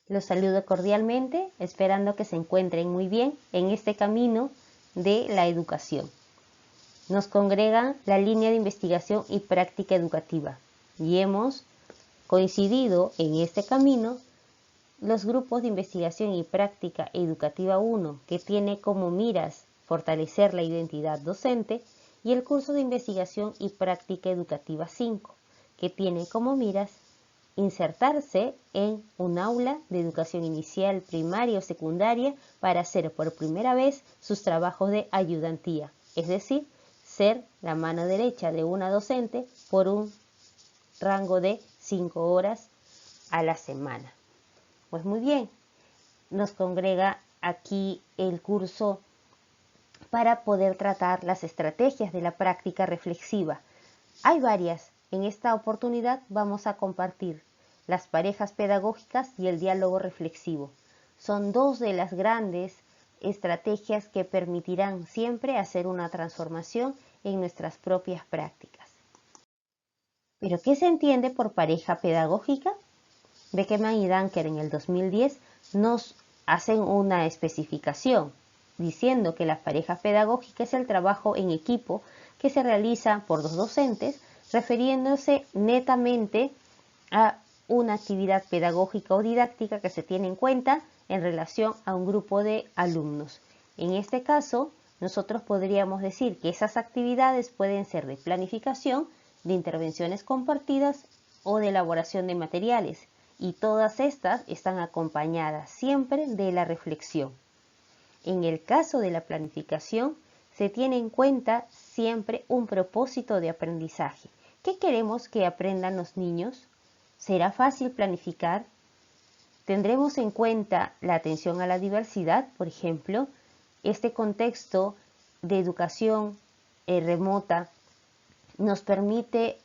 Los saludo cordialmente, esperando que se encuentren muy bien en este camino de la educación. Nos congregan la línea de investigación y práctica educativa y hemos coincidido en este camino los grupos de investigación y práctica educativa 1, que tiene como miras fortalecer la identidad docente, y el curso de investigación y práctica educativa 5, que tiene como miras insertarse en un aula de educación inicial, primaria o secundaria para hacer por primera vez sus trabajos de ayudantía, es decir, ser la mano derecha de una docente por un rango de 5 horas a la semana. Pues muy bien, nos congrega aquí el curso para poder tratar las estrategias de la práctica reflexiva. Hay varias. En esta oportunidad vamos a compartir las parejas pedagógicas y el diálogo reflexivo. Son dos de las grandes estrategias que permitirán siempre hacer una transformación en nuestras propias prácticas. ¿Pero qué se entiende por pareja pedagógica? Beckman y Dunker en el 2010 nos hacen una especificación diciendo que la pareja pedagógica es el trabajo en equipo que se realiza por dos docentes, refiriéndose netamente a una actividad pedagógica o didáctica que se tiene en cuenta en relación a un grupo de alumnos. En este caso, nosotros podríamos decir que esas actividades pueden ser de planificación, de intervenciones compartidas o de elaboración de materiales, y todas estas están acompañadas siempre de la reflexión. En el caso de la planificación, se tiene en cuenta siempre un propósito de aprendizaje. ¿Qué queremos que aprendan los niños? ¿Será fácil planificar? ¿Tendremos en cuenta la atención a la diversidad, por ejemplo? Este contexto de educación remota nos permite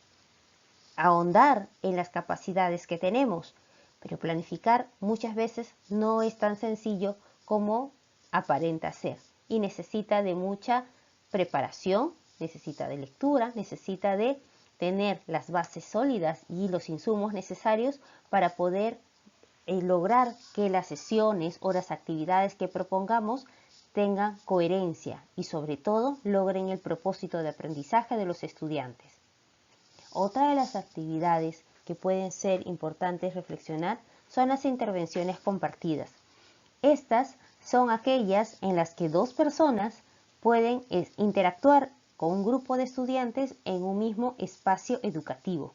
ahondar en las capacidades que tenemos, pero planificar muchas veces no es tan sencillo como aparenta ser y necesita de mucha preparación, necesita de lectura, necesita de tener las bases sólidas y los insumos necesarios para poder lograr que las sesiones o las actividades que propongamos tengan coherencia y sobre todo logren el propósito de aprendizaje de los estudiantes. Otra de las actividades que pueden ser importantes reflexionar son las intervenciones compartidas. Estas son aquellas en las que dos personas pueden interactuar con un grupo de estudiantes en un mismo espacio educativo.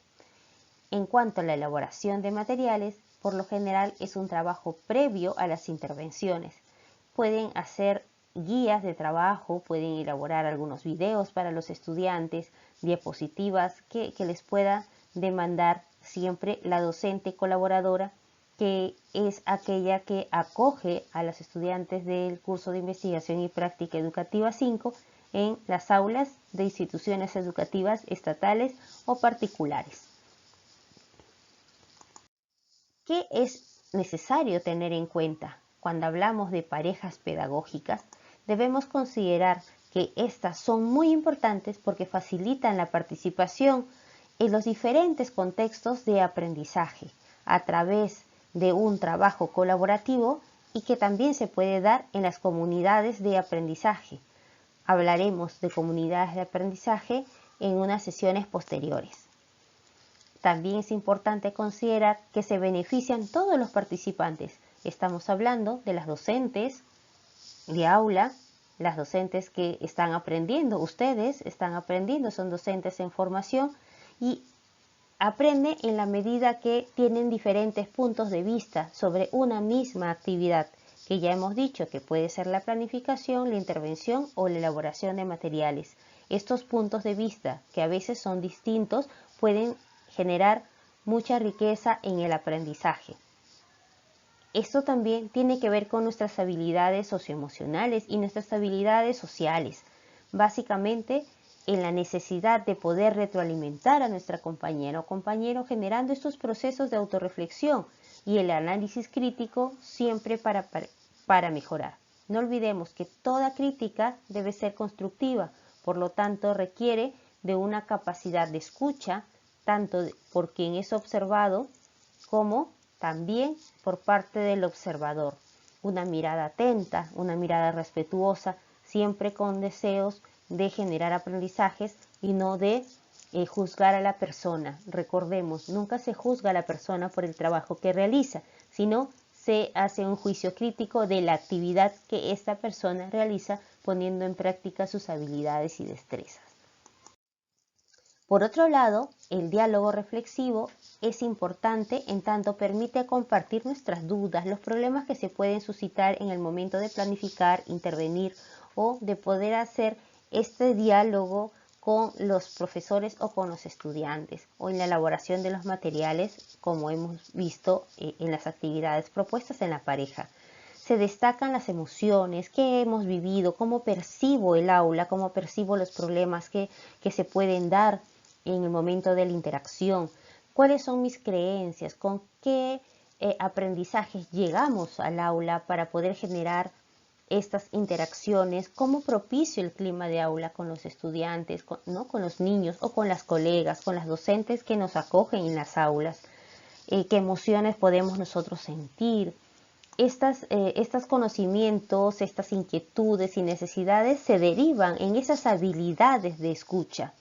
En cuanto a la elaboración de materiales, por lo general es un trabajo previo a las intervenciones. Pueden hacer guías de trabajo, pueden elaborar algunos videos para los estudiantes, diapositivas que les pueda demandar siempre la docente colaboradora, que es aquella que acoge a los estudiantes del curso de investigación y práctica educativa 5 en las aulas de instituciones educativas estatales o particulares. ¿Qué es necesario tener en cuenta? Cuando hablamos de parejas pedagógicas, debemos considerar que estas son muy importantes porque facilitan la participación en los diferentes contextos de aprendizaje a través de un trabajo colaborativo y que también se puede dar en las comunidades de aprendizaje. Hablaremos de comunidades de aprendizaje en unas sesiones posteriores. También es importante considerar que se benefician todos los participantes. Estamos hablando de las docentes de aula, las docentes que están aprendiendo, ustedes están aprendiendo, son docentes en formación y aprenden en la medida que tienen diferentes puntos de vista sobre una misma actividad, que ya hemos dicho que puede ser la planificación, la intervención o la elaboración de materiales. Estos puntos de vista, que a veces son distintos, pueden generar mucha riqueza en el aprendizaje. Esto también tiene que ver con nuestras habilidades socioemocionales y nuestras habilidades sociales. Básicamente, en la necesidad de poder retroalimentar a nuestra compañera o compañero generando estos procesos de autorreflexión y el análisis crítico siempre para mejorar. No olvidemos que toda crítica debe ser constructiva, por lo tanto requiere de una capacidad de escucha, tanto por quien es observado como también por parte del observador. Una mirada atenta, una mirada respetuosa, siempre con deseos de generar aprendizajes y no de juzgar a la persona. Recordemos, nunca se juzga a la persona por el trabajo que realiza, sino se hace un juicio crítico de la actividad que esta persona realiza poniendo en práctica sus habilidades y destrezas. Por otro lado, el diálogo reflexivo es importante en tanto permite compartir nuestras dudas, los problemas que se pueden suscitar en el momento de planificar, intervenir o de poder hacer este diálogo con los profesores o con los estudiantes o en la elaboración de los materiales, como hemos visto en las actividades propuestas en la pareja. Se destacan las emociones que hemos vivido, cómo percibo el aula, cómo percibo los problemas que se pueden dar en el momento de la interacción, cuáles son mis creencias, con qué aprendizajes llegamos al aula para poder generar estas interacciones, cómo propicio el clima de aula con los estudiantes, con los niños o con las colegas, con las docentes que nos acogen en las aulas, qué emociones podemos nosotros sentir. Estos conocimientos, estas inquietudes y necesidades se derivan en esas habilidades de escucha.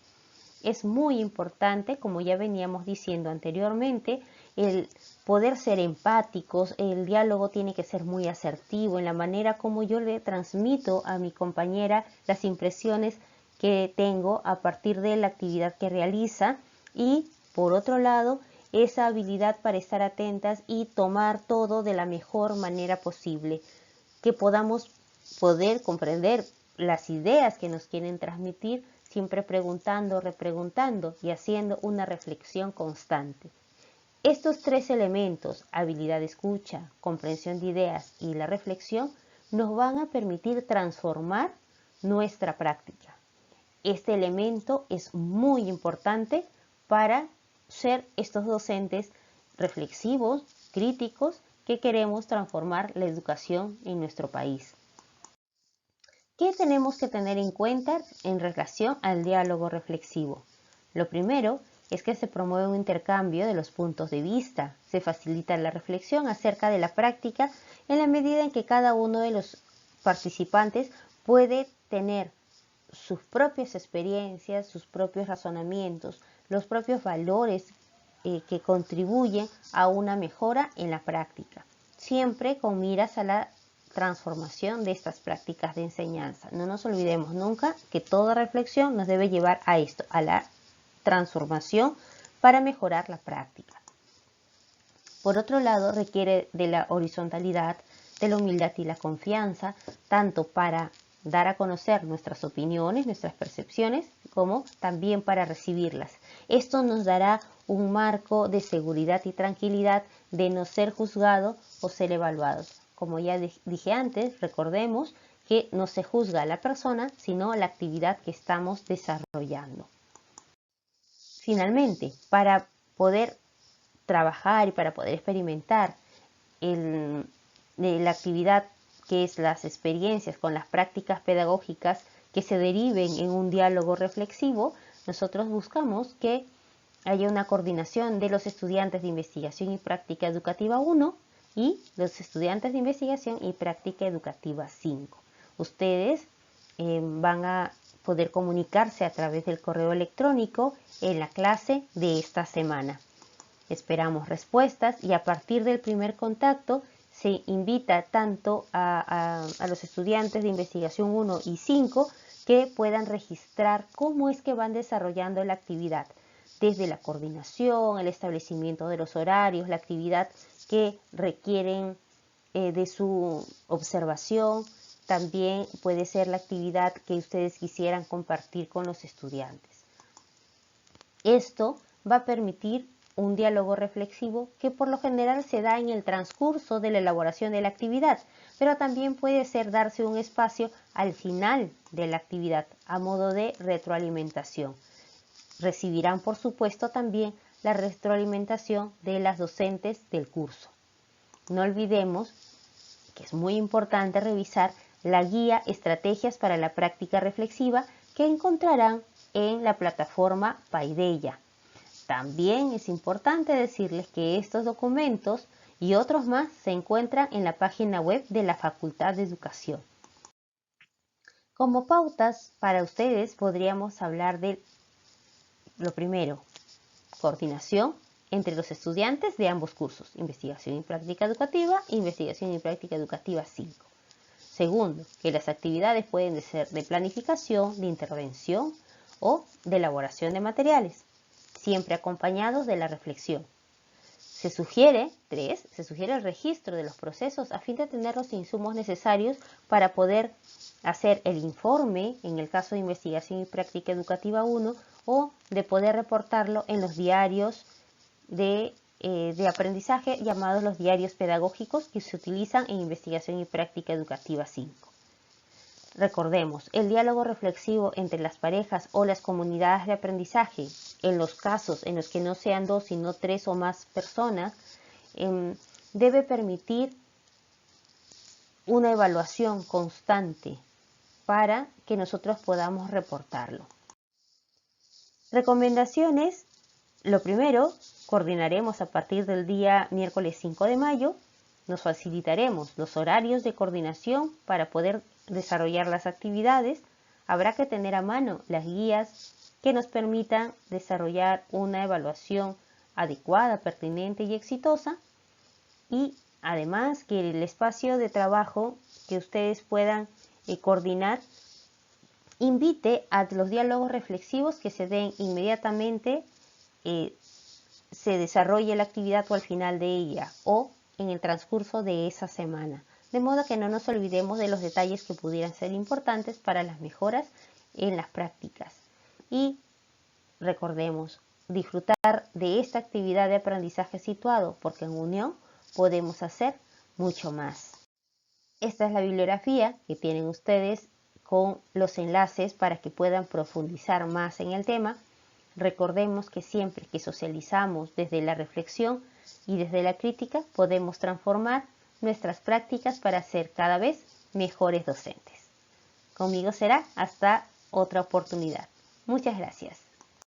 Es muy importante, como ya veníamos diciendo anteriormente, el poder ser empáticos. El diálogo tiene que ser muy asertivo en la manera como yo le transmito a mi compañera las impresiones que tengo a partir de la actividad que realiza y, por otro lado, esa habilidad para estar atentas y tomar todo de la mejor manera posible, que podamos poder comprender las ideas que nos quieren transmitir, siempre preguntando, repreguntando y haciendo una reflexión constante. Estos tres elementos, habilidad de escucha, comprensión de ideas y la reflexión, nos van a permitir transformar nuestra práctica. Este elemento es muy importante para ser estos docentes reflexivos, críticos, que queremos transformar la educación en nuestro país. ¿Qué tenemos que tener en cuenta en relación al diálogo reflexivo? Lo primero es que se promueve un intercambio de los puntos de vista, se facilita la reflexión acerca de la práctica en la medida en que cada uno de los participantes puede tener sus propias experiencias, sus propios razonamientos, los propios valores que contribuyen a una mejora en la práctica, siempre con miras a la transformación de estas prácticas de enseñanza. No nos olvidemos nunca que toda reflexión nos debe llevar a esto, a la transformación para mejorar la práctica. Por otro lado, requiere de la horizontalidad, de la humildad y la confianza, tanto para dar a conocer nuestras opiniones, nuestras percepciones, como también para recibirlas. Esto nos dará un marco de seguridad y tranquilidad de no ser juzgado o ser evaluado. Como ya dije antes, recordemos que no se juzga a la persona, sino la actividad que estamos desarrollando. Finalmente, para poder trabajar y para poder experimentar la actividad que es las experiencias con las prácticas pedagógicas que se deriven en un diálogo reflexivo, nosotros buscamos que haya una coordinación de los estudiantes de investigación y práctica educativa 1 y los estudiantes de investigación y práctica educativa 5. Ustedes van a poder comunicarse a través del correo electrónico en la clase de esta semana. Esperamos respuestas y a partir del primer contacto se invita tanto a los estudiantes de investigación 1 y 5 que puedan registrar cómo es que van desarrollando la actividad, desde la coordinación, el establecimiento de los horarios, la actividad que requieren de su observación. También puede ser la actividad que ustedes quisieran compartir con los estudiantes. Esto va a permitir un diálogo reflexivo que por lo general se da en el transcurso de la elaboración de la actividad, pero también puede ser darse un espacio al final de la actividad a modo de retroalimentación. Recibirán, por supuesto, también la retroalimentación de las docentes del curso. No olvidemos que es muy importante revisar la guía Estrategias para la Práctica Reflexiva que encontrarán en la plataforma Paideia. También es importante decirles que estos documentos y otros más se encuentran en la página web de la Facultad de Educación. Como pautas para ustedes podríamos hablar de lo primero, coordinación entre los estudiantes de ambos cursos, Investigación y Práctica Educativa, Investigación y Práctica Educativa 5. Segundo, que las actividades pueden ser de planificación, de intervención o de elaboración de materiales, siempre acompañados de la reflexión. Se sugiere el registro de los procesos a fin de tener los insumos necesarios para poder hacer el informe, en el caso de Investigación y Práctica Educativa 1, o de poder reportarlo en los diarios de aprendizaje llamados los diarios pedagógicos que se utilizan en Investigación y Práctica Educativa 5. Recordemos, el diálogo reflexivo entre las parejas o las comunidades de aprendizaje, en los casos en los que no sean 2 sino 3 o más personas, debe permitir una evaluación constante para que nosotros podamos reportarlo. Recomendaciones. Lo primero, coordinaremos a partir del día miércoles 5 de mayo. Nos facilitaremos los horarios de coordinación para poder desarrollar las actividades. Habrá que tener a mano las guías que nos permitan desarrollar una evaluación adecuada, pertinente y exitosa. Y además que el espacio de trabajo que ustedes puedan coordinar invite a los diálogos reflexivos que se den inmediatamente se desarrolle la actividad o al final de ella o en el transcurso de esa semana, de modo que no nos olvidemos de los detalles que pudieran ser importantes para las mejoras en las prácticas. Y recordemos, disfrutar de esta actividad de aprendizaje situado, porque en unión podemos hacer mucho más. Esta es la bibliografía que tienen ustedes con los enlaces para que puedan profundizar más en el tema. Recordemos que siempre que socializamos desde la reflexión y desde la crítica, podemos transformar nuestras prácticas para ser cada vez mejores docentes. Conmigo será hasta otra oportunidad. Muchas gracias.